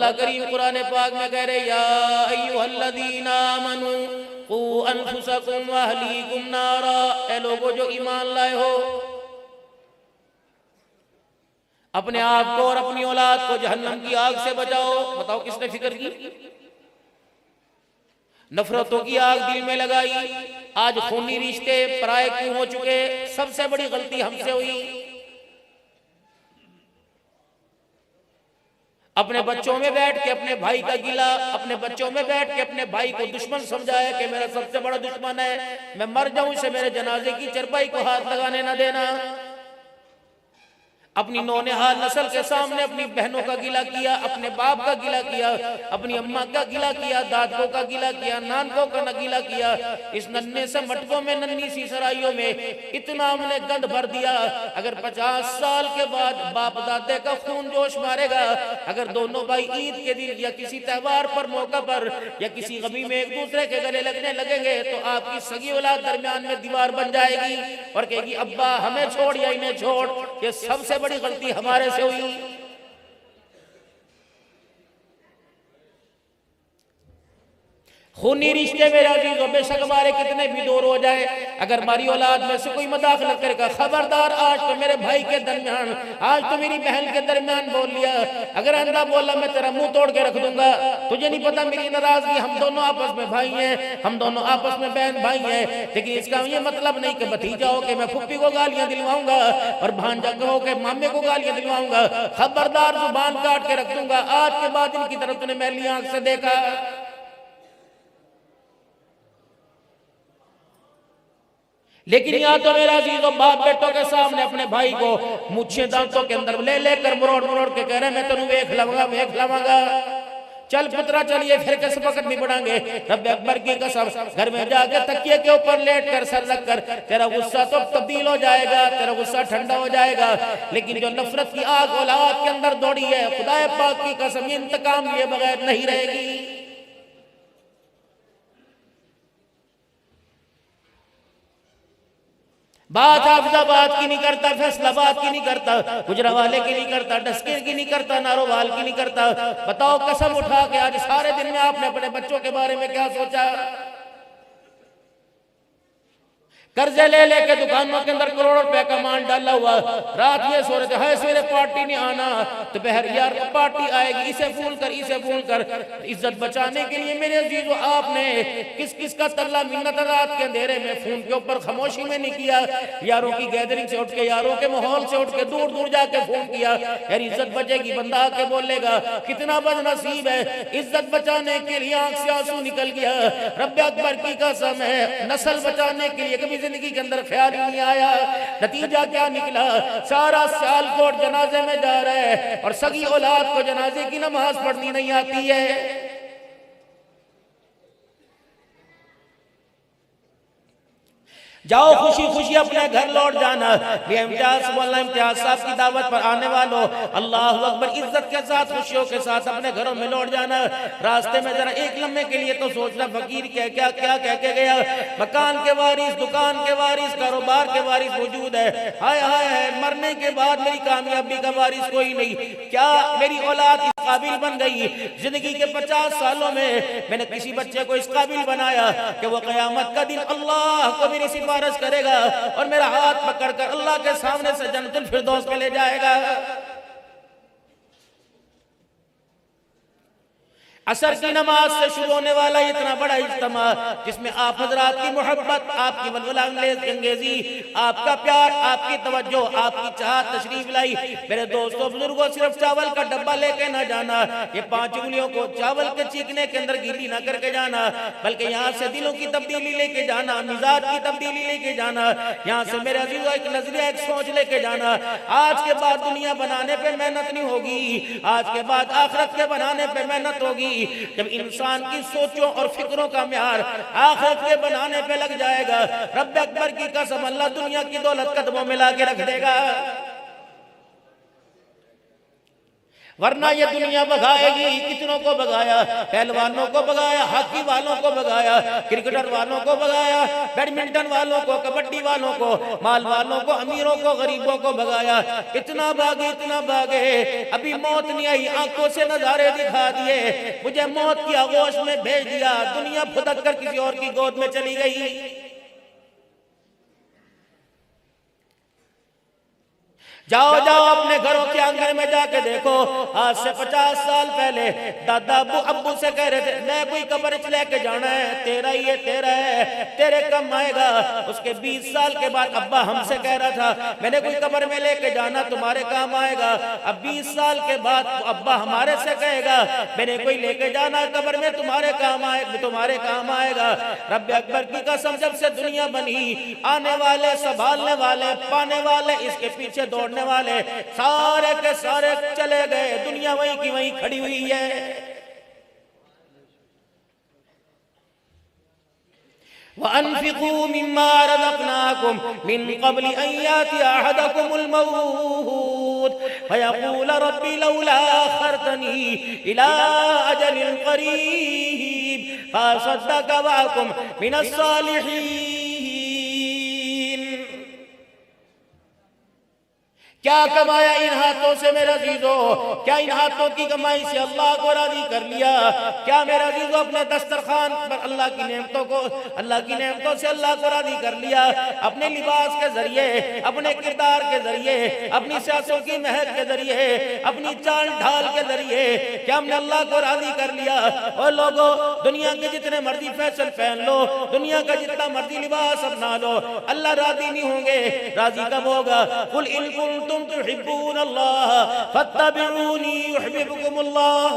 अल्लाह करीम कुरान पाक में कह रहे या अय्युहल्लज़ीना आमनू कू अनफुसकुम व अहलीकुम नारा, ए लोगों जो ईमान लाए हो, अपने आप को और अपनी औलाद को जहन्नम की आग से बचाओ। बताओ किसने फिक्र की? नफरतों की आग दिल में लगाई। आज खूनी रिश्ते पराये क्यों हो चुके? सबसे बड़ी गलती हमसे हुई। अपने बच्चों में बैठ के अपने भाई का गिला, अपने बच्चों में बैठ के अपने भाई को दुश्मन समझाया कि मेरा सबसे बड़ा दुश्मन है, मैं मर जाऊं इसे मेरे जनाजे की चरपाई को हाथ लगाने ना देना। अपनी नौनिहाल नस्ल के सामने अपनी बहनों का गिला किया, अपने बाप का गिला किया, अपनी अम्मा का गिला किया, दादों का गिला किया, नानकों का गिला किया। इस नन्हे से मटकों में, नन्ही सी सराइयों में इतना हमने गंद भर दिया। अगर 50 साल के बाद बाप दादे का खून जोश मारेगा, अगर दोनों भाई ईद के दिन या किसी त्योहार पर, मौका पर या किसी गमी में एक दूसरे के गले लगने लगेंगे, तो आपकी सगी औलाद दरमियान में दीवार बन जाएगी और कहेगी अब्बा हमें छोड़ या इन्हें छोड़। ये सबसे बड़ी गलती हमारे से हुई। खूनी रिश्ते मेरे अजीजों, बेशक हमारे कितने भी दूर हो जाए, अगर हमारी औलाद में से कोई मदाखलत करेगा, खबरदार आज तो मेरे भाई के दरमियान, आज तो मेरी बहन के दरमियान बोल लिया, अगर अंधा बोला मैं तेरा मुंह तोड़ के रख दूंगा। तुझे नहीं पता मेरी नाराजगी, हम दोनों आपस में भाई हैं, हम दोनों आपस में बहन भाई हैं, लेकिन इसका ये मतलब नहीं कि भतीजा हो के मैं फुप्पी को गालियां दिलवाऊंगा और भांजा हो के मामे को गालियां दिलवाऊंगा। खबरदार जुबान काट के रख दूंगा। आज के बाद इनकी तरफ तूने मैली आंख से देखा। लेकिन यहाँ तो मेरा अजीजों बाप बेटों के सामने अपने भाई को मुझे दांतों के अंदर ले लेकर मरोड़ मरोड़ के कह रहे मैं तेनू वेख लवांगा। चल पुत्रा चलिए फिर किस वक्त नहीं बढ़ांगे। रब अकबर की कसम, घर में जाके तकिए के ऊपर लेट कर सर रख कर, तेरा गुस्सा तो तब्दील हो जाएगा, तेरा गुस्सा ठंडा हो जाएगा। लेकिन जो नफरत की आग औलाद के अंदर दौड़ी है, खुदा पाक की कसम इंतकाम लिए बगैर नहीं रहेगी। बात हाफिजाबाद की नहीं करता, फैसलाबाद की नहीं करता, गुजरावाले की नहीं करता, डस्के की नहीं करता, नारोवाल की नहीं करता। बताओ कसम उठा के आज सारे दिन में आपने अपने बच्चों के बारे में क्या सोचा? कर्जे ले लेके दुकानों के अंदर करोड़ों रुपए का माल डाला हुआ, रात ये सो रहे थे हाय सवेरे पार्टी नहीं आना, दोपहर यार पार्टी आएगी, इसे फूल कर। इज्जत बचाने के लिए मेरे अजीजों आपने किस किस का तरला मिन्नत रात के अंधेरे में फोन के ऊपर खामोशी में नहीं किया। यारों की गैदरिंग से उठ के, यारों के माहौल से उठ के दूर दूर जाके फोन किया, यार इज्जत बचेगी। बंदा आके बोलेगा कितना बदनसीब है, इज्जत बचाने के लिए आंख से आंसू निकल गया। रब अकबर की कसम है, नस्ल बचाने के लिए कभी जिंदगी के अंदर ख्याल ही नहीं आया। नतीजा क्या निकला? सारा साल कोट जनाजे में जा रहा है और सगी औलाद को जनाजे की नमाज पढ़नी नहीं आती है। जाओ खुशी खुशी अपने घर लौट जाना। इम्तियाज साहब की दावत पर आने वालों, अल्लाह अकबर, इज्जत के साथ खुशियों के साथ अपने घरों में लौट जाना। रास्ते में जरा एक लम्हे के लिए तो सोचना फकीर क्या क्या क्या कह के गया। मकान के वारिस, दुकान के वारिस, कारोबार के वारिस मौजूद है। हाय हाय हाय, मरने के बाद मेरी कामयाबी का वारिस कोई नहीं। क्या मेरी औलाद इस काबिल बन गई? जिंदगी के 50 सालों में मैंने किसी बच्चे को इस काबिल बनाया कि वो कयामत का दिन अल्लाह को मेरी सिफारिश करेगा और मेरा हाथ पकड़कर अल्लाह के सामने से जन्नतुल फिरदौस में ले जाएगा। असर की नमाज से शुरू होने वाला इतना बड़ा इज्तिमा जिसमें आप हजरात की मोहब्बत, आपकी वलवला अंगेजी, आपका प्यार, आपकी तवज्जो, आपकी चाहत तशरीफ लाई। मेरे दोस्तों बुजुर्गों, सिर्फ चावल का डब्बा लेके ना जाना, ये 5 उंगलियों को चावल के चीखने के अंदर गीली ना करके जाना, बल्कि यहाँ से दिलों की तब्दीली लेके जाना, मिजाज की तब्दीली लेके जाना। यहाँ से मेरे अजीजों एक नजरिया, एक सोच लेके जाना। आज के बाद दुनिया बनाने पे मेहनत नहीं होगी, आज के बाद आखिरत के बनाने पे मेहनत होगी। जब इंसान की सोचों और फिक्रों का म्यार आखिरत के बनाने पे लग जाएगा, रब अकबर की कसम अल्लाह दुनिया की दौलत कदमों में ला के रख देगा। वरना ये दुनिया भगाएगी। कितनों को भगाया, पहलवानों को भगाया, हॉकी वालों को भगाया, क्रिकेटर वालों को भगाया, बैडमिंटन वालों को, कबड्डी वालों को, माल वालों को, अमीरों को, गरीबों को भगाया। इतना भागे, इतना भागे, अभी मौत नहीं आई। आंखों से नजारे दिखा दिए, मुझे मौत की आगोश में भेज दिया, दुनिया फुदक कर किसी और की गोद में चली गई। जाओ जाओ अपने घरों के आंगन में जाके देखो। आज से 50 साल पहले दादा अब्बू से कह रहे थे, मैं कोई कब्र लेके जाना है, तेरा ही है, तेरा है, तेरे कम आएगा। उसके 20 साल के बाद अब्बा हमसे कह रहा था, मैंने कोई कब्र में लेके जाना, तुम्हारे काम आएगा। अब 20 साल के बाद अब्बा हमारे से कहेगा, मैंने कोई लेके जाना कब्र में, तुम्हारे काम आएगा, तुम्हारे काम आएगा। रब अकबर की कसम, जब से दुनिया बनी, आने वाले, संभालने वाले, पाने वाले, इसके पीछे दौड़ने वाले सारे के सारे चले गए। दुनिया वहीं की वहीं खड़ी हुई है। वअन्फिकू मिम्मा रज़क़नाकुम मिन क़ब्लि अन यातिया अहदकुमुल मौत फयक़ूल रब्बी लौला अख़रतनी इला अजलिन क़रीब फ़असद्दक़ व अकुन मिनस सालिहीन। क्या कमाया इन हाथों से मेरा अज़ीज़ो? क्या इन हाथों की कमाई से अल्लाह को राजी कर लिया? क्या मेरा अज़ीज़ो अपने दस्तरखान पर अल्लाह की नेमतों को, अल्लाह की नेमतों से अल्लाह को राजी कर लिया? अपने लिबास के जरिए, अपने किरदार के जरिए, अपनी सियासों की महक के जरिए, अपनी चाल ढाल के जरिए क्या हमने अल्लाह को राजी कर लिया? और लोगों, दुनिया के जितने मर्जी फैशन पहन लो, दुनिया का जितना मर्जी लिबास अपना लो, अल्लाह राजी नहीं होंगे। राजी कब होगा? कुल इन कुंतुम तुहिब्बूनल्लाह फत्तबिऊनी युहिब्बुकुमुल्लाह।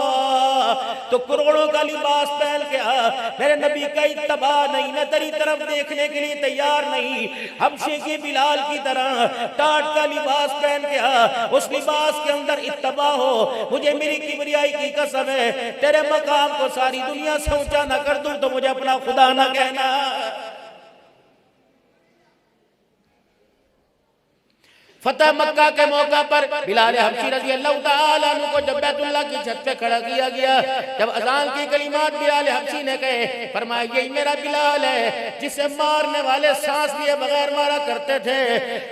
तो करोड़ों का लिबास पहन के मेरे नबी का इत्तबा नहीं, न तेरी तरफ देखने के लिए तैयार नहीं। हबशे के बिलाल की तरह टाट का लिबास पहन के उस लिबास के अंदर इत्तबा हो। मुझे मेरी किबरियाई की कसम है, तेरे मकाम को सारी दुनिया से ऊंचा न कर दूं तो मुझे अपना खुदा न कहना। फतह मक्का के मौका पर बिलाल हबशी रज़ी अल्लाह तआला अन्हु को जब बैतुल्लाह की छत पे खड़ा किया गया, जब अज़ान की कलिमात बिलाल हबशी ने कहे, फरमाया यही मेरा बिलाल है जिसे मारने वाले सांस लिए बगैर मारा करते थे,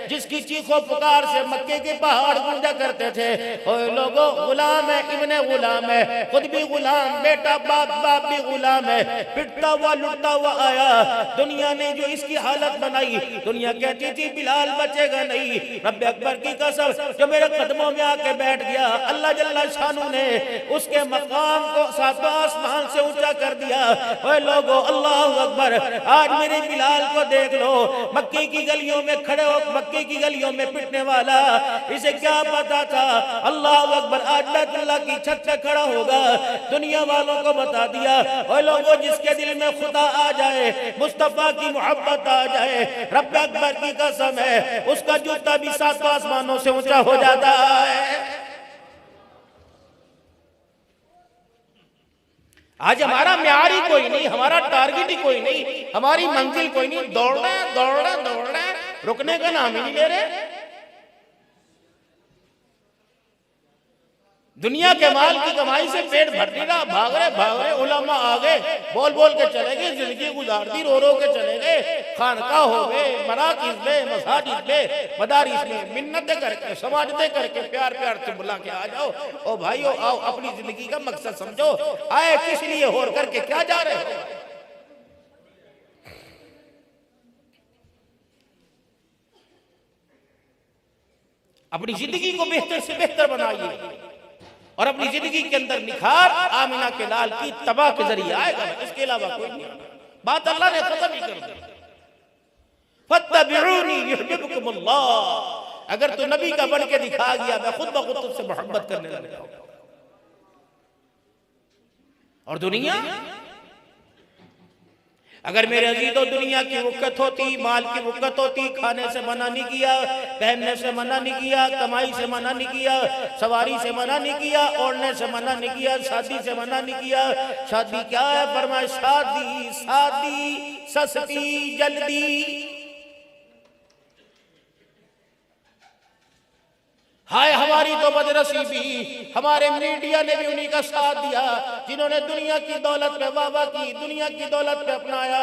जिसकी चीखों पुकार से मक्के के पहाड़ गूंजा करते थे। ओए लोगों, गुलाम है, इब्ने गुलाम है, खुद भी गुलाम, बेटा बाप, बाप भी गुलाम है, पिटता हुआ लुटता हुआ आया। दुनिया ने जो इसकी हालत बनाई, दुनिया कहती थी बिलाल बचेगा नहीं। रब अकबर की कसम, जो मेरे कदमों में आके बैठ गया, अल्लाह जल्ला शानू ने उसके मकाम को सातों आसमान से ऊंचा कर दिया। ओए लोगों, अल्लाह अकबर, आज मेरे बिलाल को देख लो, मक्के की गलियों में खड़े हो, मक्के की गलियों में पिटने वाला, इसे क्या पता था? अल्लाह अकबर, आज बैतुल्लाह की छत पे खड़ा होगा, दुनिया वालों को बता दिया। ओए लोगों, जिसके दिल में खुदा आ जाए, मुस्तफा की मोहब्बत आ जाए, रब अकबर की कसम है, उसका जूता भी सातों आसमानों से ऊंचा हो जाता है। आज हमारा म्यार ही कोई नहीं, हमारा टारगेट ही कोई नहीं, हमारी मंजिल कोई नहीं। दौड़ना है, दौड़ना है, दौड़ना है, रुकने का नाम ही नहीं ले रहे। दुनिया के माल की कमाई से पेट भर नहीं रहा, भाग रहे उलमा आ गए, बोल बोल के चले गए, जिंदगी गुजार दी, रो रो के चले गए, खानका हो गए, मराकिज में, मसाजिद में, मदारिस में, मिन्नतें करके, समाजतें करके, प्यार प्यार से बुला के आ जाओ। ओ भाइयों, आओ, अपनी जिंदगी का मकसद समझो, आए किस लिए हो करके क्या जा रहे हो? अपनी जिंदगी को बेहतर से बेहतर बनाइए और अपनी जिंदगी के अंदर निखार आमिना के लाल की तबाह के जरिए आएगा, इसके अलावा कोई नहीं। बात अल्लाह ने खत्म ही कर दी। फत्तबिऊनी युहिब्बुकुमुल्लाह, अगर तू नबी का बन के दिखा गया, मैं खुद ब खुद तुझसे मोहब्बत करने लग जाऊंगा। और दुनिया, अगर मेरे अजीजों दुनिया की वक़्त होती, माल की वक़्त होती, खाने से मना नहीं किया, पहनने से मना नहीं किया, कमाई से मना नहीं किया, सवारी से मना नहीं किया, ओढ़ने से मना नहीं किया, शादी से मना नहीं किया। शादी क्या है? फरमाया शादी शादी सस्ती जल्दी। हाय हमारी तो बदनसीबी, हमारे मीडिया ने भी उन्हीं का साथ दिया जिन्होंने दुनिया की दौलत पे वाह की, दुनिया की दौलत पे अपनाया।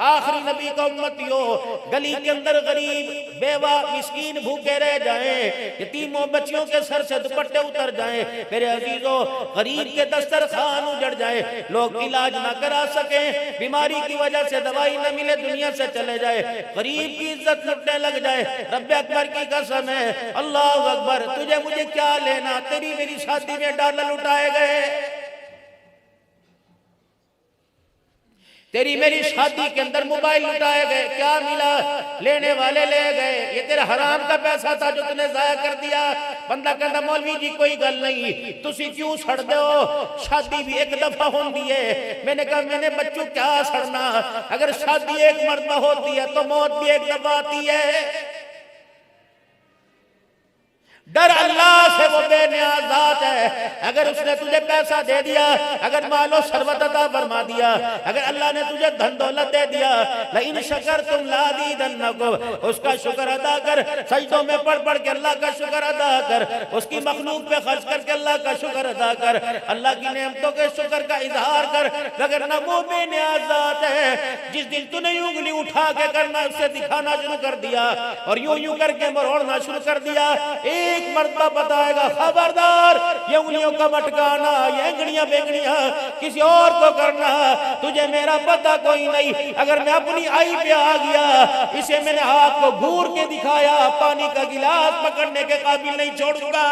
आखिरी नबी का उम्मतियों, गली के अंदर गरीब बेवा मिस्कीन भूखे रह जाएं, यतीमों बच्चियों के सर से दुपट्टे उतर जाएं, मेरे अजीजों गरीब के दस्तरखान उजड़ जाए, लोग इलाज ना करा सके, बीमारी की वजह से दवाई न मिले, दुनिया से चले जाए, गरीब की इज्जत लुटने लग जाए। रब्बे अकबर की कसम है, अल्लाह अकबर, तुझे मुझे क्या लेना, तेरी मेरी शादी में डॉलर लुटाए गए, तेरी मेरी शादी के अंदर मोबाइल लुटाए गए, क्या मिला, लेने वाले ले गए, ये तेरा हराम का पैसा था जो तूने जाया कर दिया। बंदा कहता मौलवी जी कोई गल नहीं, तुसी क्यों सड़ दो, शादी भी एक दफा होती है। मैंने कहा मैंने बच्चों क्या सड़ना, अगर शादी एक मरतबा होती है तो मौत भी एक दफा आती है। डर अल्लाह से, वो बेनियाज ज़ात है। अगर उसने तुझे पैसा दे दिया, अगर मालो शरबत अता फरमा दिया, अगर अल्लाह ने तुझे धन दौलत दे दिया, लेकिन शकर तुम लाज़ीदन्नकुम, उसका शुक्र अदा कर, सजदों में पढ़ पढ़ के अल्लाह का शुक्र अदा कर, उसकी मखलूक पे खर्च करके अल्लाह का शुक्र अदा कर, अल्लाह की नेमतों के शुक्र का इजहार कर। अगर न वो बेनियाज ज़ात है, जिस दिन तूने उंगली उठा के करना उससे दिखाना शुरू कर दिया और यूं यूं करके मरोड़ना शुरू कर दिया, एक मर्तबा बताएगा खबरदार, ये उंगलियों का मटकाना, ये एंगड़ियां बेंगड़ियां किसी और को करना, तुझे मेरा पता कोई नहीं। अगर मैं अपनी आई पे आ गया, इसे मैंने हाथ को घूर के दिखाया, पानी का गिलास पकड़ने के काबिल नहीं छोड़ूंगा।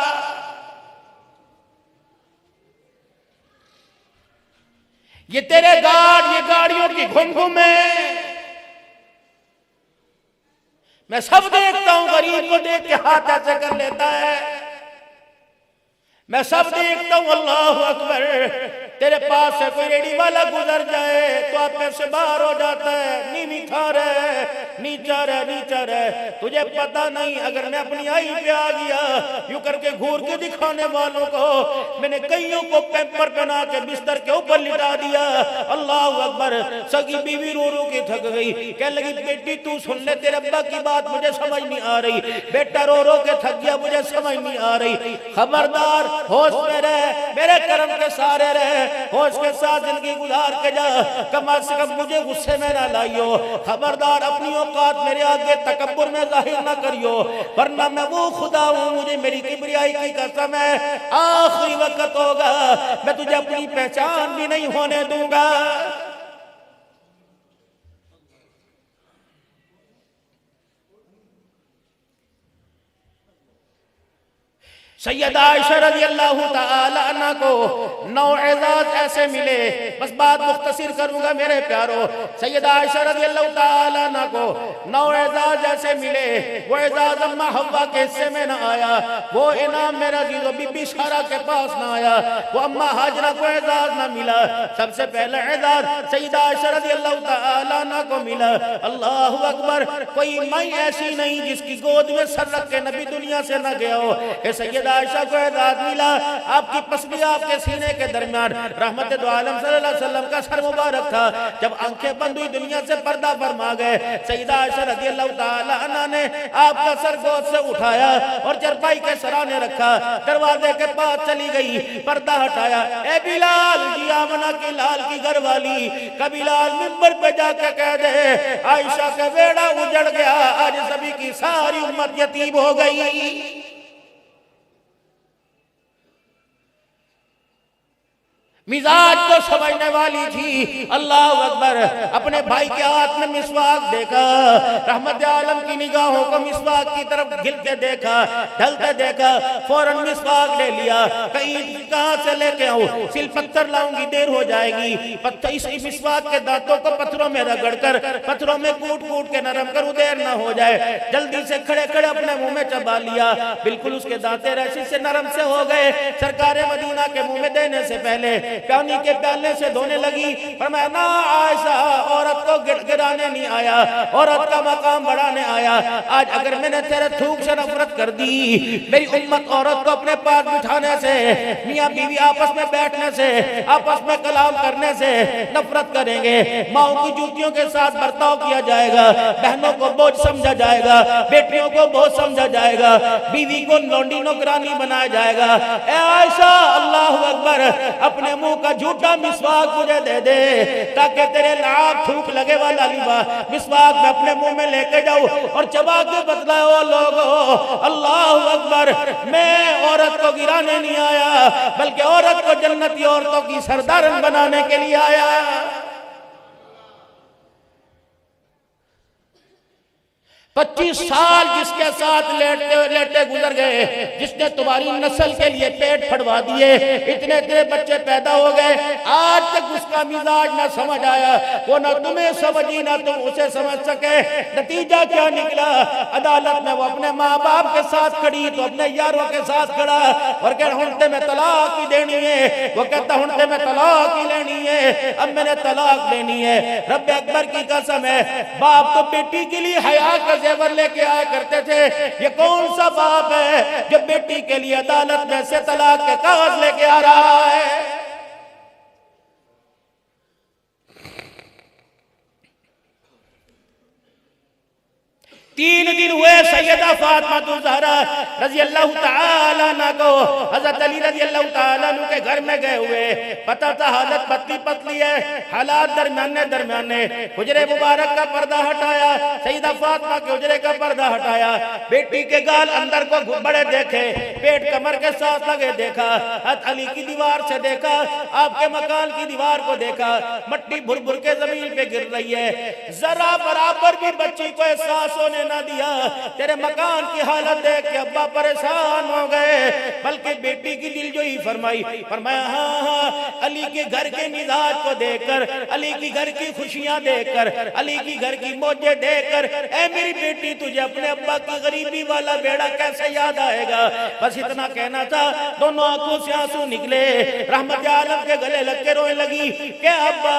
ये तेरे ये गाड़ियों की घुम घुम है, मैं सब देखता हूं, गरीब को देख के हाथ ऐसे कर लेता है, मैं सब देखता हूं। अल्लाह अकबर, तेरे पास से कोई रेडी वाला गुजर जाए तो आप पैसे बाहर हो जाता है, नीवी खा रहे, नीचा रहे, नीचा रहे, तुझे पता नहीं। अगर मैं अपनी आई पे आ गया, यूं करके घूर के दिखाने वालों को मैंने कईयों को पेपर पहना के बिस्तर के ऊपर लिटा दिया। अल्लाह अकबर, सगी बीवी रो रो के थक गई, कह लगी बेटी तू सुन ले, तेरे अब्बा की बात मुझे समझ नहीं आ रही, बेटा रो रो के थक गया, मुझे समझ नहीं आ रही। खबरदार, होश में रह, मेरे कर्म के सारे रहे, होश के साथ जिंदगी गुजार के जा, कम से कम मुझे गुस्से में ना लाइयो। खबरदार, अपनी औकात मेरे आगे तकब्बुर में जाहिर ना करियो, वरना मैं वो खुदा हूं, मुझे मेरी किबरियाई की कसम है, आखिरी वक्त होगा मैं तुझे अपनी पहचान भी नहीं होने दूंगा। सैयदा आयशा रज़ियल्लाहु ताला अन्हा को 9 एजाज ऐसे मिले, बस बात मुख्तसर करूंगा मेरे प्यारो। सैयदा आयशा रज़ियल्लाहु ताला अन्हा को 9 एजाज ऐसे मिले, वो एजाज अम्मा हव्वा के हिस्से में न आया, वो इनाम मेरा जीजो बीबी सारा के पास न आया, वो अम्मा हाजरा को एजाज न मिला। सबसे पहले एजाज सैयदा आयशा रज़ियल्लाहु ताला अन्हा को मिला। अल्लाहु अकबर, कोई माई ऐसी नहीं जिसकी गोद में सर रख के नबी दुनिया से न गया हो। सैयदा आयशा को एजाज मिला, आपकी पसली आपके सीने के दरमियान रहमत दो आलम सल्लल्लाहु अलैहि वसल्लम का सर मुबारक था। जब आंखें बंद हुई, दुनिया से पर्दा फरमा गए, सैयदा आयशा रज़ियल्लाहु ताला अन्हा ने आपका सर गोद से उठाया और चरपाई के सराहने रखा, दरवाजे के पास चली गई, पर्दा हटाया, ए बिलाल जी आमना की लाल की घर वाली, कभी लाल मिंबर पे जाके कह दे आयशा का बेड़ा उजड़ गया, आज सभी की सारी उम्मत यतीम हो गई। मिजाज को समझने वाली थी। अल्लाह अकबर, अपने भाई के हाथ में मिसवाक देखा, रहमत आलम की निगाहों को मिसवाक की तरफ गिरते देखा, ढलते देखा, फौरन मिसवाक ले लिया, कहीं कहां से लेके आऊं, सिल पत्थर लाऊंगी देर हो जाएगी, पत्थर इस मिसवाक के दांतों को पत्थरों में रगड़कर, पत्थरों में कूट कूट के नरम कर देर ना हो जाए। जल्दी से खड़े खड़े अपने मुंह में चबा लिया, बिल्कुल उसके दांते रसी से नरम से हो गए। सरकारे मदीना के मुंह में देने से पहले पानी के प्याले से धोने लगी। फरमाया ना आयशा, औरत को गिराने नहीं आया, औरत का मकाम बढ़ाने आया। आज अगर मैंने तेरे थूक से नफरत कर दी, मेरी उम्मत औरत को अपने पास बिठाने से, मियाँ बीवी आपस में बैठने से, आपस में कलाम करने से नफरत करेंगे। माओ की जूतियों के साथ बर्ताव किया जाएगा, बहनों को बोझ समझा जाएगा, बेटियों को बोझ समझा जाएगा, बीवी को लौंडी नौकरानी बनाया जाएगा। ए आयशा, अल्लाह अकबर, अपने मुंह का झूठा मिसवाक मुझे दे दे ताकि तेरे लाख थूक लगे वाला मिसवाक मैं अपने मुंह में लेके जाऊं और चबा के बतलाओ लोगों, अल्लाह अकबर, मैं औरत को गिराने नहीं आया, बल्कि औरत को जन्नती औरतों की सरदारन बनाने के लिए आया। 25 साल जिसके साथ लेटते लेटते गुजर गए, जिसने तुम्हारी नस्ल के लिए पेट फटवा दिए, इतने इतने बच्चे पैदा हो गए, आज तक उसका मिजाज ना समझ आया, वो ना तुम्हें समझी ना तुम उसे समझ सके। नतीजा क्या निकला? अदालत में वो अपने माँ बाप के साथ खड़ी तो अपने यारों के साथ खड़ा और कह हुंडते में तलाक ही देनी है। वो कहता हुंडते में तलाक ही लेनी है, अब मैंने तलाक लेनी है। रब्बे अकबर की कसम है, बाप तो बेटी के लिए हया का जेवर लेके आया करते थे। ये कौन सा बाप है जो बेटी के लिए अदालत में से तलाक के कागज लेके आ रहा है? तीन दिन हुए सैयदा फातिमा ज़हरा रज़ी अल्लाह तआला अन्हा को हज़रत अली रज़ी अल्लाह तआला अन्हु के घर में गए हुए। पता था हालत पतली पतली है, हालात दरमियाने। हुजरे मुबारक का पर्दा हटाया, सैयदा फातिमा के हुजरे का पर्दा हटाया, बेटी के गाल अंदर को बड़े देखे, पेट कमर के साथ लगे देखा, हज़रत अली की दीवार से देखा, आपके मकान की दीवार को देखा, मट्टी भुर भुर के जमीन पे गिर रही है। जरा बराबर भी बच्ची को एहसास होने ना दिया। तेरे मकान की हालत देख के अब्बा परेशान हो गए, बल्कि बेटी की दिलजोई फरमाया हाँ, अली के घर के मिजाज को देखकर, अली की घर की खुशियां देखकर, अली की घर की मौजें देखकर, ऐ मेरी बेटी तुझे अपने अब्बा की गरीबी वाला बेड़ा कैसे याद आएगा। बस इतना कहना था, दोनों आंखों से आंसू निकले, रहमत आलम के गले लग के रोने लगी कि अब्बा,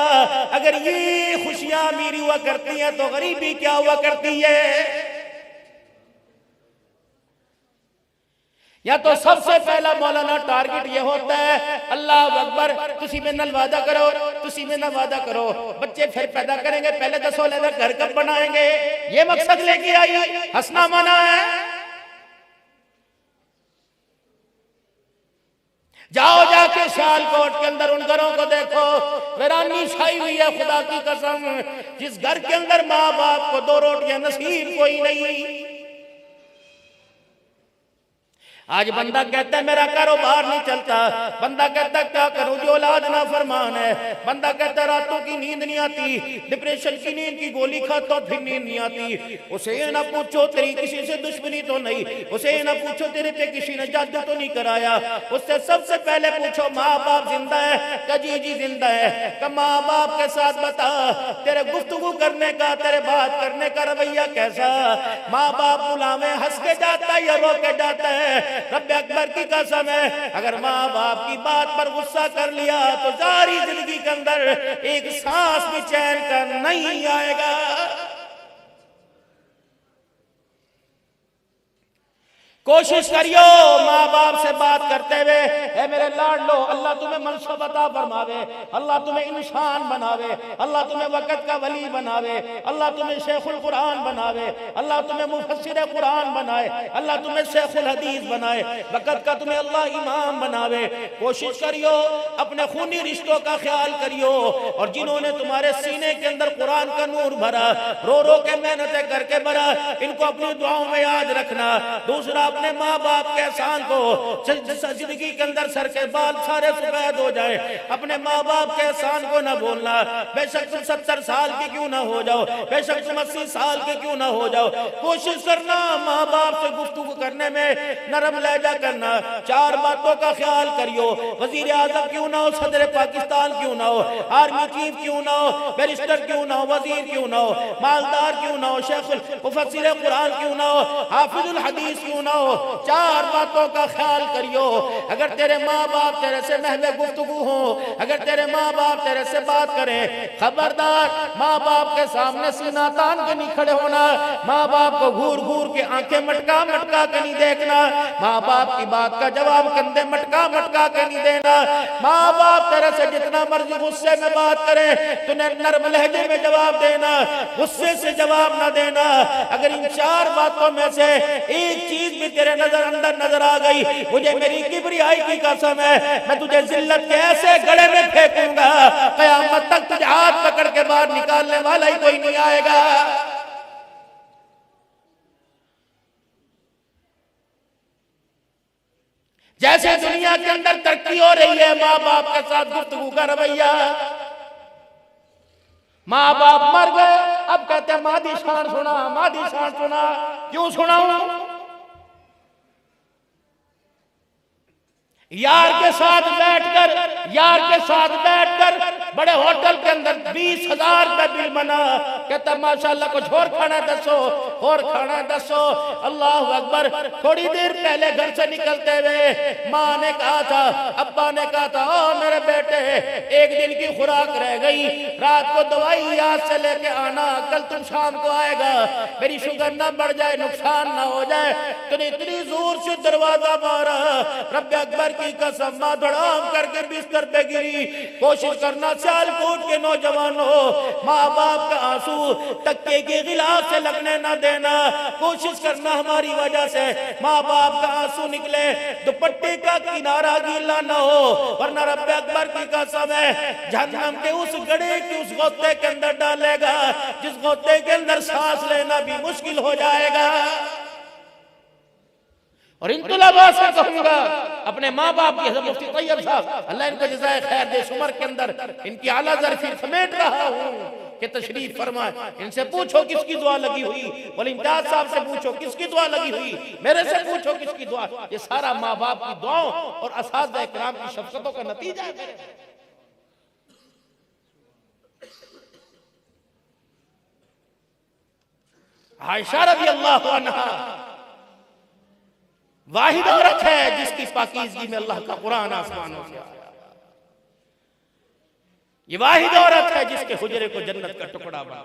अगर ये खुशियां मेरी हुआ करती हैं तो गरीबी क्या हुआ करती है। या तो सबसे पहला मौलाना टारगेट ये होता है, अल्लाह अकबर, तुसी में नल वादा करो, तुसी में न वादा करो, बच्चे फिर पैदा करेंगे, पहले दसो लेना घर कब बनाएंगे, ये मकसद लेके आई, हंसना मना है। जाओ जाके सियालकोट के अंदर उन घरों को देखो, वीरानी छाई हुई है। खुदा की कसम, जिस घर के अंदर माँ बाप को 2 रोटियां नसीब कोई नहीं। आज बंदा कहता है मेरा कारोबार नहीं चलता, बंदा कहता क्या करूं जो औलाद ना फरमान है, बंदा कहता रातों की नींद नहीं आती, डिप्रेशन की नींद की गोली खाता हूं फिर नींद नहीं आती। उसे ये ना पूछो तेरी किसी से दुश्मनी तो नहीं, उसे ये ना पूछो तेरे पे किसी ने जादू तो नहीं कराया, उससे सबसे पहले पूछो माँ बाप जिंदा है क्या? जी जिंदा है। क्या माँ बाप के साथ बता तेरे गुफ्तगू करने का, तेरे बात करने का रवैया कैसा? माँ बाप बुलावे हंस के जाता है या रो के जाता है? रब्बे अकबर की कसम है, अगर माँ बाप की बात पर गुस्सा कर लिया तो सारी जिंदगी के अंदर एक सांस भी चैन का नहीं आएगा। कोशिश करियो माँ बाप से बात करते हुए, है मेरे लाडलो, अल्लाह तुम्हें मनसब अता फरमावे, अल्लाह तुम्हें इंसान बनावे, अल्लाह तुम्हें वक़्त का वली बनावे, अल्लाह तुम्हें शेखुल कुरान बनावे, अल्लाह तुम्हें मुफस्सिर कुरान बनाए, अल्लाह तुम्हें शेखुल हदीस बनाए, वक़्त का तुम्हें अल्लाह इमाम बनावे। कोशिश करियो, अपने खूनी रिश्तों का ख्याल करियो, और जिन्होंने तुम्हारे सीने के अंदर कुरान का नूर भरा, रो रो के मेहनतें करके भरा, इनको अपनी दुआओं में याद रखना। दूसरा, अपने माँ बाप के एहसान को, जिंदगी के अंदर सर के बाल सारे सफेद हो जाए, अपने माँ बाप के एहसान को ना भूलना। बेशक तुम 70 साल के क्यों ना हो जाओ, बेशक तुम 80 साल के क्यों ना हो जाओ, कोशिश करना माँ बाप से गुफ्तगू करने में नरम लहजा करना। 4 बातों का ख्याल करियो, वजीर आजम क्यों ना हो, सदर पाकिस्तान क्यों ना हो, आर्मी चीफ क्यों ना हो, बैरिस्टर क्यों ना हो, वजीर क्यों ना हो, मालदार क्यों ना हो, शेखुल मुफस्सिर कुरान क्यों ना हो, हाफिजुल हदीस क्यों ना हो, चार बातों का ख्याल करियो। अगर तेरे माँ बाप तेरे से महवे गुफ्तगू हो, अगर तेरे माँ बाप तेरे से बात करें, खबरदार माँ बाप के सामने सीना तान के नहीं खड़े होना, माँ बाप को घूर घूर के आंखें मटका मटका के नहीं देखना, माँ बाप की बात का जवाब कंधे मटका मटका के नहीं देना। माँ बाप तेरे से जितना मर्जी गुस्से में बात करे, तूने नरम लहजे में जवाब देना, गुस्से से जवाब ना देना। अगर इन चार बातों में से एक चीज भी तेरे नजर अंदर नजर आ गई, मुझे मेरी किबरियाई की कसम है, मैं तुझे जिल्लत के ऐसे गड़े में फेंकूंगा, कयामत तक तुझे हाथ पकड़ के बाहर निकालने वाला ही कोई नहीं आएगा। जैसे दुनिया के अंदर तरक्की हो रही है माँ बाप के साथ गुफ्तगू का रवैया, माँ बाप मर गए अब कहते हैं मादी शान सुना, मादी शान सुना। क्यों सुनाऊं? यार के साथ बैठकर बड़े होटल के अंदर 20,000 का बिल बना, कहता माशाल्लाह कुछ और खाना दसो, और खाना दसो। अल्लाह अकबर। थोड़ी देर पहले घर से निकलते हुए माँ ने कहा था, अब्बा ने कहा था, ओ मेरे बेटे एक दिन की खुराक रह गई, रात को दवाई याद से लेके आना, कल तुम शाम को आएगा, मेरी शुगर ना बढ़ जाए, नुकसान ना हो जाए। तूने इतनी जोर से दरवाजा मारा, रब्बे अकबर की कसम माँ धड़ाम करके बिस्तर पे गिरी। कोशिश करना सियालकोट के नौजवानों, माँ बाप का आंसू तक्के के गिलाफ से लगने ना देना। कोशिश करना हमारी वजह से माँ बाप का आंसू निकले, दुपट्टे का किनारा गीला ना हो, वरना रब्बे अकबर की कसम है जहन्नम के उस गड्ढे के उस गोते के अंदर डालेगा जिस गोते के अंदर सांस लेना भी मुश्किल हो जाएगा। और इन तुलबा से कहूंगा, अपने माँ बाप की मुफ्ती तैयब साहब अल्लाह इनको जज़ाए खैर दे, उमर के अंदर इनकी आला ज़रफ़ी समेट रहा हूँ कि तशरीफ फरमाए, इनसे पूछो किसकी दुआ लगी हुई, बोले इम्तियाज साहब से पूछो किसकी दुआ लगी हुई, मेरे से पूछो किसकी दुआ। ये सारा माँ बाप की दुआओं और असातिज़ा इकराम की शफ़क़तों का नतीजा है। आयशा रज़ी अल्लाह अन्हा वाहिद औरत है जिसकी पाकीज़गी में अल्लाह का कुरान आसमानों से आया। ये वाहिद औरत है जिसके हुजरे को जन्नत का टुकड़ा बना।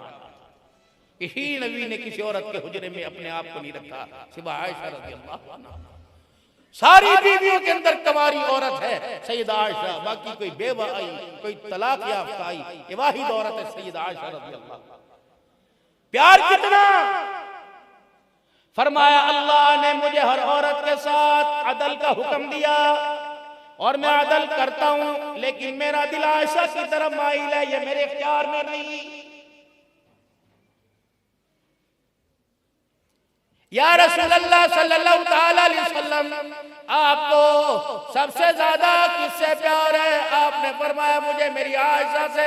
किसी नबी ने किसी औरत के हुजरे में अपने आप को नहीं रखा सिवाय आयशा रज़ी अल्लाह अन्हा। सारी बीवियों के अंदर कमारी औरत है सैयदा आयशा, बाकी कोई बेवा आई, कोई तलाक याफ्ता आई, ये वाहिद औरत है सैयदा आयशा रज़ी अल्लाह। प्यार कितना, फरमाया अल्लाह ने मुझे हर औरत के साथ अदल का हुक्म दिया और मैं अदल करता हूं, लेकिन मेरा दिल आयशा की तरफ माइल है, ये मेरे इख्तियार में नहीं। या रसूल अल्लाह सल्लल्लाहु तआला अलैहि वसल्लम, आपको सबसे ज्यादा किससे प्यार है? आपने फरमाया मुझे मेरी आयशा से।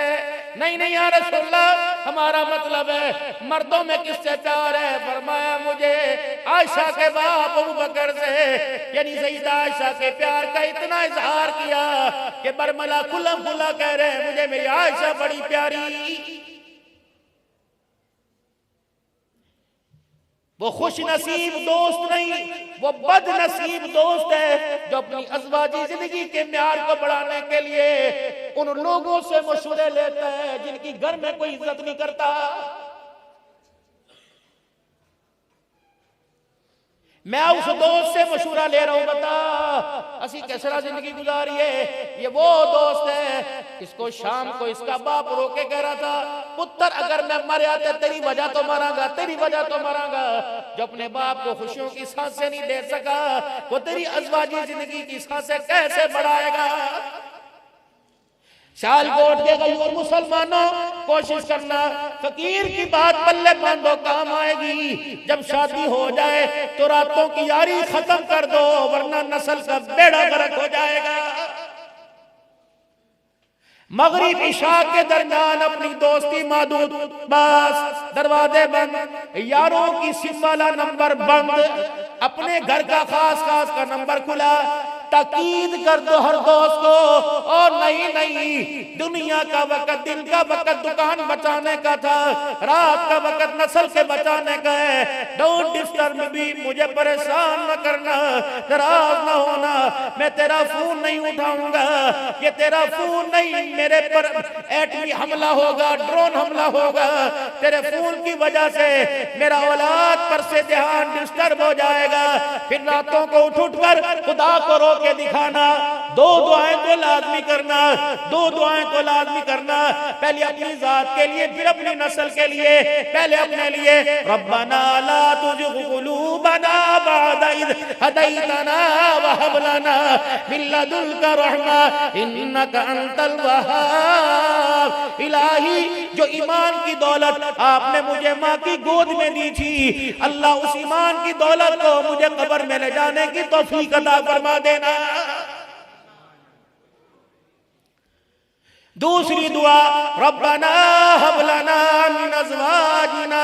नहीं नहीं या रसूल अल्लाह, हमारा मतलब है मर्दों में किससे प्यार है? फरमाया मुझे आयशा के बाप अबू बकर से। यानी सैयदा आयशा के प्यार का इतना इजहार किया कि बरमला खुला खुला कह रहे हैं मुझे मेरी आयशा बड़ी प्यारी। वो खुश नसीब दोस्त नहीं, वो बदनसीब दोस्त है जो अपनी अज़वाजी जिंदगी के म्यार को बढ़ाने के लिए उन लोगों से मशवरे लेता है जिनकी घर में कोई इज्जत नहीं करता। मैं उस दोस्त से मशवरा ले रहा हूं, बता असी कैसा जिंदगी गुजारिए। ये वो दोस्त है इसको शाम को इसका बाप रोके कह रहा था, पुत्र अगर मैं मर जाता तेरी वजह तो मरांगा, तेरी वजह तो मरांगा। जो अपने बाप को खुशियों की सांसें नहीं दे सका, वो तेरी अज़वाजी जिंदगी की सांसें कैसे बढ़ाएगा? सियालकोट के गयूर मुसलमानों, कोशिश करना फकीर की बात पल्ले बांधो, काम आएगी। जब शादी हो जाए तो रातों की यारी खत्म कर दो, वरना नस्ल का बेड़ा गर्क हो जाएगा। मगरिब इशा के दरमियान अपनी दोस्ती मादूद, बस दरवाजे बंद, यारों की सिम वाला नंबर बंद, अपने घर का खास खास का नंबर खुला। ताकीद कर दो हर दोस्त को, और नहीं नहीं, दुनिया का वक्त, दिन का वक्त दुकान बचाने का था, रात का वक्त नस्ल के बचाने का है। डोंट डिस्टर्ब मी, मुझे परेशान न करना, नाराज न होना, मैं तेरा फोन नहीं उठाऊंगा, ये तेरा फोन नहीं, मेरे पर एटमी हमला होगा, ड्रोन हमला होगा, तेरे फोन की वजह से मेरा औलाद पर से ध्यान डिस्टर्ब हो जाएगा। फिर रातों को उठ कर खुदा को रो के दिखाना। दो दुआएं तो लाजमी करना, दो दुआएं तो लाजमी करना, पहले अपनी जात के लिए, फिर अपनी नस्ल के लिए, पहले अपने लिए। रब्बना ला तुज़िग़ क़ुलूबना बअद इज़ हदैतना व हब लना मिन लदुनका रहमा इन्नका अंतल वहाब। इलाही, जो ईमान की दौलत आपने मुझे माँ की गोद में दी थी, अल्लाह उस ईमान की दौलत को मुझे कब्र में ले जाने की तौफीक अता फरमा देना। दूसरी दुआ, रब्बना हब लना मिन अज़वाजिना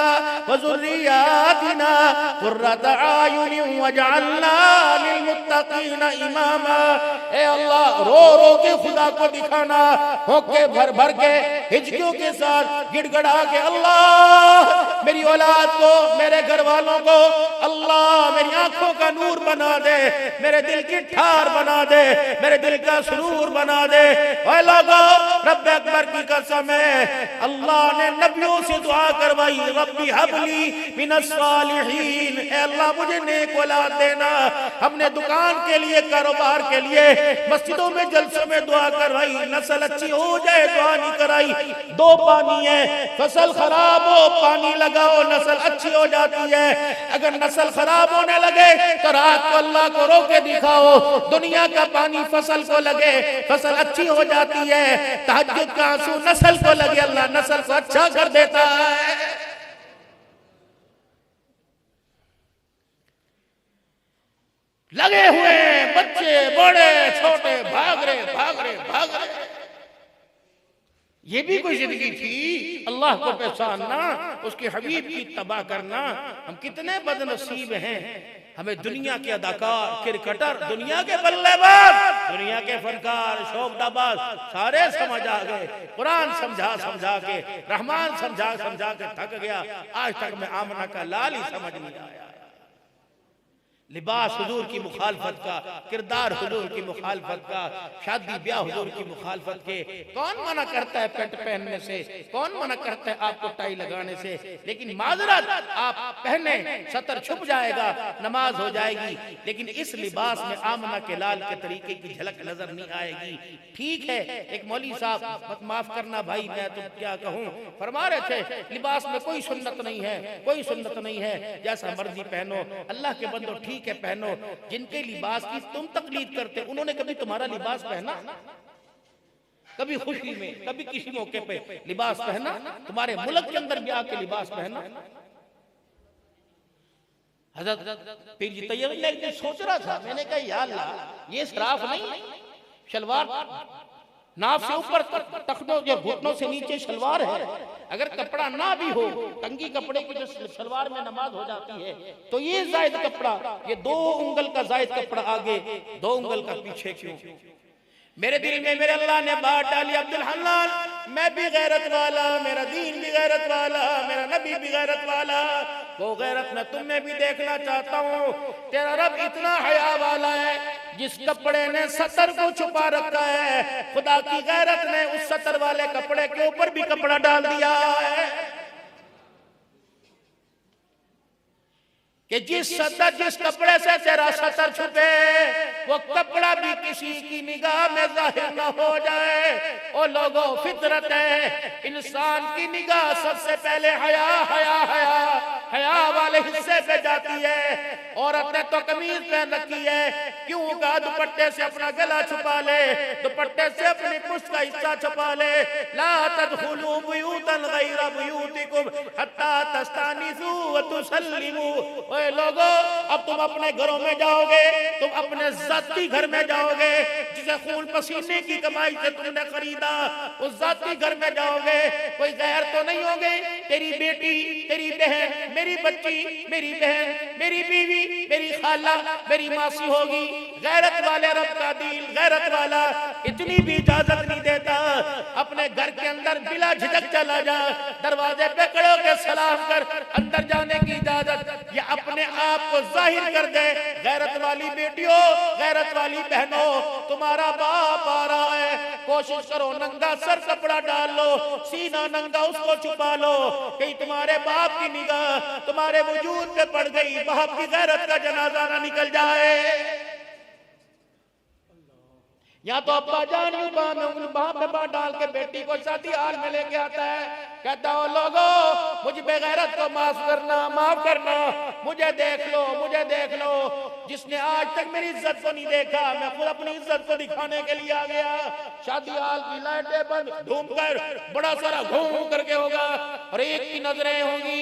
व ज़ुर्रिय्यातिना क़ुर्रत अयुनिन वजअलना लिलमुत्तक़ीना इमामा। ए अल्लाह, रो रो के खुदा को दिखाना, होके भर भर के, हिचकियों के साथ, गिड़गड़ा के, अल्लाह मेरी औलाद को, मेरे घर वालों को, अल्लाह मेरी आंखों का नूर बना दे, मेरे दिल की ठार बना दे, मेरे दिल का सुरूर बना दे। ओए लोगों, रब अकबर की कसम है, अल्लाह ने नबियों से दुआ करवाई, रब्बी हबली मिनस सालिहीन, ए अल्लाह मुझे नेक औलाद देना। हमने दुकान के लिए, कारोबार के लिए, मस्जिदों में, जलसों में दुआ करवाई, नस्ल अच्छी हो जाए दुआ नहीं कराई। दो पानी है, फसल खराब हो पानी लगाओ, नस्ल अच्छी हो जाती है। अगर नस्ल खराब होने लगे तो रात को अल्लाह को रो के दिखाओ, दुनिया का पानी फसल को लगे, फसल अच्छी हो जाती है। तहज्जुद का आंसू नस्ल को लगे, अल्लाह नस्ल को अच्छा कर देता है। लगे हुए बच्चे, बड़े छोटे, भाग रहे भाग रहे भाग रहे। ये भी कोई जिंदगी थी? अल्लाह को पहचानना, उसके हबीब की तबाह करना। हम कितने बदनसीब हैं, हमें दुनिया के अदाकार, क्रिकेटर, दुनिया के बल्लेबाज, दुनिया के फनकार, शोबदाबाज सारे समझ आ गए। कुरान समझा समझा के, रहमान समझा समझा के थक गया। आज तक मैं आमना का लाल ही समझ नहीं आया। लिबास हुजूर की मुखालफत का, किरदार हुजूर की मुखालफत का, शादी ब्याह हुजूर की मुखालफत के। कौन मना करता है पेंट पहनने से, कौन मना करता है आपको टाई लगाने से? लेकिन माजरत, आप पहने, सतर छुप जाएगा, नमाज हो जाएगी, लेकिन इस लिबास में आमना के लाल के तरीके की झलक नजर नहीं आएगी। ठीक है, एक मौलवी साहब, माफ करना भाई, मैं तो क्या कहूँ, फरमा रहे थे लिबास में कोई सुन्नत नहीं है, कोई सुन्नत नहीं है, जैसा मर्जी पहनो। अल्लाह के बंदो ठीक है पहनो, जिनके लिबास की तुम तकलीद करते, उन्होंने कभी तुम्हारा लिबास पहना? कभी खुशी में, कभी किसी मौके पे लिबास पहना? तुम्हारे मुल्क के अंदर भी आके लिबास पहना? हज़रत पीर जी तैयब ने एक दिन सोच रहा था, मैंने कहा या अल्लाह, ये सराफ नहीं, शलवार नाफ से ऊपर, टखनों या घुटनों से नीचे शलवार है, अगर कपड़ा ना भी हो, तंगी कपड़े की जो शलवार में नमाज हो जाती है, तो ये जायद कपड़ा, ये 2 उंगल का जायद कपड़ा आगे, 2 उंगल का पीछे क्यों? मेरे दिल में मेरे अल्लाह ने बात डाली, अब्दुल हन्नान, मैं भी गैरत वाला, मेरा दीन भी गैरत वाला, मेरा नबी भी गैरत वाला। वो गैरत मैं तुम में भी देखना चाहता हूँ। तेरा रब इतना हया वाला है, जिस कपड़े ने सतर को छुपा रखा है, खुदा की गैरत ने उस सतर वाले कपड़े के ऊपर भी कपड़ा डाल दिया है कि जिस कपड़े से तेरा सतर छुपे, वो कपड़ा भी किसी की निगाह में जाहिर न हो जाए। ओ लोगों, फितरत है, इंसान की निगाह सबसे पहले हया हया हया हया वाले हिस्से पे जाती है। औरत ने तो कमीज पहन रखी है, क्यों का दुपट्टे से अपना गला छुपा ले, दुपट्टे से अपनी पुष्ट का हिस्सा छुपा ले। ला तदखुलू बुयूतन गैरा बुयूतिकुम हत्ता तस्तानिसू व तुसल्लिमू। ओए लोगो, अब तुम अपने घरों में जाओगे, तुम अपने जाती घर में जाओगे, जिसे खून पसीने की कमाई से तुमने खरीदा, उस जाती घर में जाओगे। कोई गैर तो नहीं होगे, तेरी बेटी, तेरी बहन, मेरी बच्ची, मेरी बहन, मेरी बीवी, मेरी खाला, मेरी मासी होगी। गैरत वाले रब का दिल, गैरत वाला इतनी भी इजाजत नहीं देता अपने घर के अंदर बिला झिझक चला जा, दरवाजे पे खड़े के सलाम कर, अंदर जाने की इजाजत, या अपने आप को जाहिर कर दे। गैरत वाली बेटियों, गैरत वाली बहनों, तुम्हारा बाप आ रहा है, कोशिश करो नंगा सर कपड़ा डाल लो, सीना नंगा उसको छुपा लो, कहीं तुम्हारे बाप की निगाह तुम्हारे वजूद पे पड़ गई, बाप की गैरत का जनाजा ना निकल जाए। या तो अब्बा जान बाप पे बात डाल के बेटी को शादी हाल में लेके आता है, कहता हो लोगो मुझ बेगैरत को माफ करना, मुझे देख लो, मुझे देख लो। जिसने आज तक मेरी इज्जत को नहीं देखा, मैं खुद अपनी इज्जत को दिखाने के लिए आ गया। शादी हाल की लाइटें बंद, घूम कर बड़ा सारा घूम करके होगा और एक की नजरें होंगी।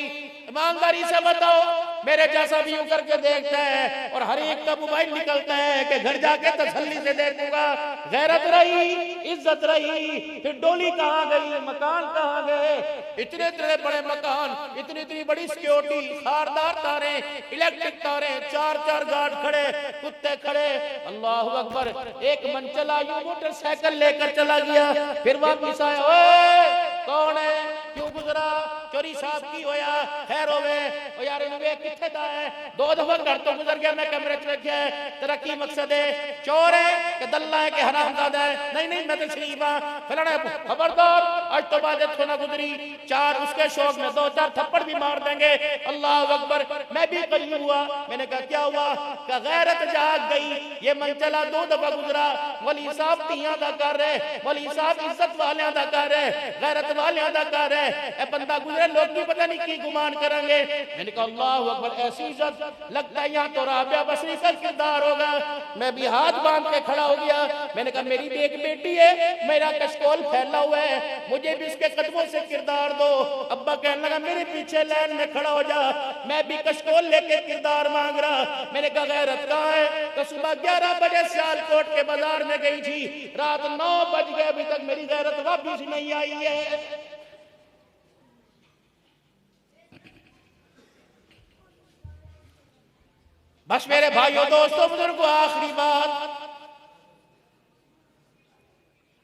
ईमानदारी से बताओ, मेरे जैसा भी यूं करके देखता है और हर एक का मोबाइल निकलता है कि घर जाके तसल्ली से देखूंगा। गैरत रही, इज्जत रही, फिर डोली कहाँ गई, मकान कहाँ गए? इतने इतने बड़े मकान, इतनी इतनी बड़ी सिक्योरिटी, खारदार तारे, इलेक्ट्रिक तारे, चार चार गार्ड खड़े, कुत्ते खड़े। अल्लाह अकबर। एक मन चला यूं मोटरसाइकिल लेकर चला गया, फिर वापिस आया, ओए कौन है, क्यों गुजरा, चोरी साहब की होया, खैर होवे, ओ यार इन्हें किथे दा है, 2 दफा घर तो गुजर गया, मैं कैमरे च रखा है, तेरा की मकसद है, चोर है कि दल्ला है कि हरामजादा है? नहीं नहीं मैं तो शरीफ हां, फलाना खबरदार, आज तो बाद ना गुजरी, 4 उसके शौक में 2-4 थप्पड़ भी मार देंगे। अल्लाह अकबर। मैं भी कहीं हुआ, मैंने कहा क्या हुआ? का गैरत जाग गई, ये मन चला 2 दफा गुजरा, वली साहब तियां दा कर रहे, वली साहब इज्जत वाले दा कर रहे, गैरत वाले दा कर रहे, ए बंदा गुजरे, लोग भी पता नहीं की गुमान करेंगे। मैंने कहा अल्लाह अकबर, ऐसी इज्जत, लगता है यहाँ तो राबिया बसरी का किरदार होगा। मैं भी हाथ बांध के खड़ा हो गया, मैंने कहा मेरी भी एक बेटी है, मेरा कशकोल फैला हुआ है, मुझे भी उसके कदमों से किरदार दो। अब्बा कहने लगा मेरे पीछे लाइन में खड़ा हो जा, मैं भी कशकोल लेके किरदार मांग रहा। मैंने कहा गैरत कहाँ है? तो सुबह 11 बजे सियालकोट के बाजार में गई थी, रात 9 बज गए, अभी तक मेरी गैरत वापिस नहीं आई है। बस मेरे भाइयों दोस्तों बुजुर्गों, आखिरी बात,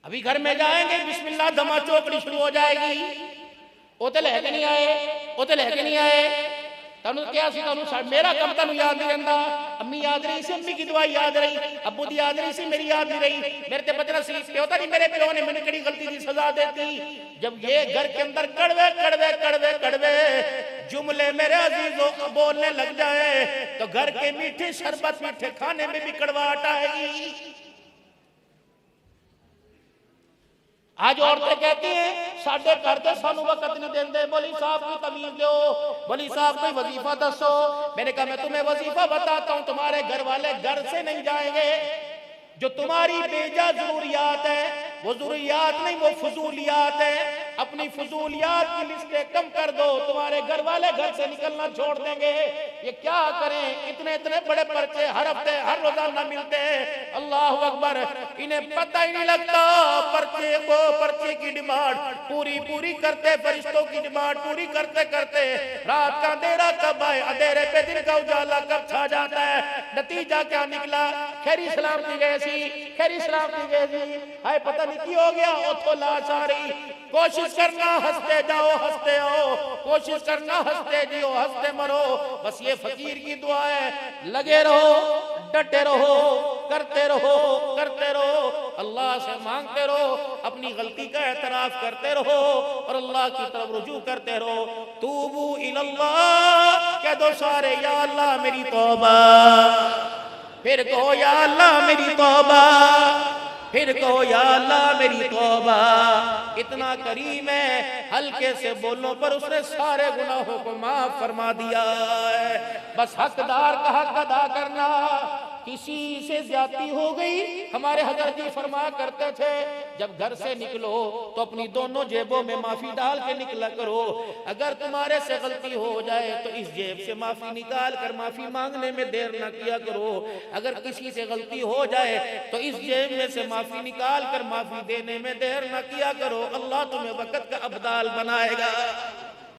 अभी घर में जाएंगे, बिस्मिल्लाह धमा चौकड़ी शुरू हो जाएगी। ओते लेके नहीं आए, ओते लेके नहीं आए, तनु क्या सी, तनु मेरा कम तनु याद नहीं रहता, अम्मी याद रही सी, अम्मी की दुआ याद रही, अब्बू दी याद रही सी, मेरी याद नहीं रही। मेरे ते बचना सी पे होता नहीं, मेरे प्यो ने मैंने कड़ी गलती की सजा देती। जब ये घर के अंदर कड़वे कड़वे कड़वे कड़वे जुमले मेरे अजीजों बोलने लग जाए तो घर के मीठे शरबत, मीठे खाने में भी कड़वाहट आएगी। आज औरतें कहती हैं साडे घर ते सानू वक्त नहीं देंदे, बोली साहब कोई तमीज दो, बोली साहब कोई वजीफा दसो। मैंने कहा मैं तुम्हें वजीफा बताता हूं, तुम्हारे घर वाले घर से नहीं जाएंगे। जो तुम्हारी बेजा जरूरियात है वो जरूरियात नहीं, वो फजूलियात है। अपनी फजूलियात की लिस्टें कम कर दो, तुम्हारे घर वाले घर से निकलना छोड़ देंगे। ये क्या करें, इतने इतने बड़े पर्चे हर हफ्ते हर रोजाना मिलते हैं। अल्लाह अकबर, इन्हें पता ही नहीं लगता पर्चे को, पर्चे की डिमांड पूरी पूरी करते, फरिश्तों की डिमांड पूरी करते करते रात का अंधेरा कब आए, अंधेरे पे दिन का उजाला कब छा जाता है। नतीजा क्या निकला? खैरी सलामती गए सी, खैरी सलामती गए सी, हाय पता नहीं की हो गया, ओ तो लाश आ रही। कोशिश करना हंसते जाओ, हंसते आओ, कोशिश करना हंसते जियो, हंसते मरो। बस ये फकीर की दुआ है, लगे रहो, डटे रहो, करते रहो, करते रहो, अल्लाह से मांगते रहो, अपनी गलती का एतराफ करते रहो और अल्लाह की तरफ रुजू करते रहो। तूबू इल्लल्लाह कह दो सारे, या अल्लाह मेरी तौबा, फिर कहो या अल्लाह मेरी तौबा, फिर कहो या अल्लाह मेरी तौबा। इतना करीम है, हल्के से बोलने पर उसने सारे गुनाहों को माफ फरमा दिया है। बस हकदार का हक अदा करना। किसी से ज्यादती हो गई, हमारे हजरत जी फरमाया करते थे जब घर से निकलो तो अपनी दोनों जेबों में माफी डाल के निकला करो। अगर तुम्हारे से गलती हो जाए तो इस जेब से माफी निकाल कर माफी मांगने में देर न किया करो। अगर किसी से गलती हो जाए तो इस जेब में से माफी निकाल कर माफी देने में देर न किया करो। अल्लाह तुम्हें वक़्त का अब्दाल बनाएगा।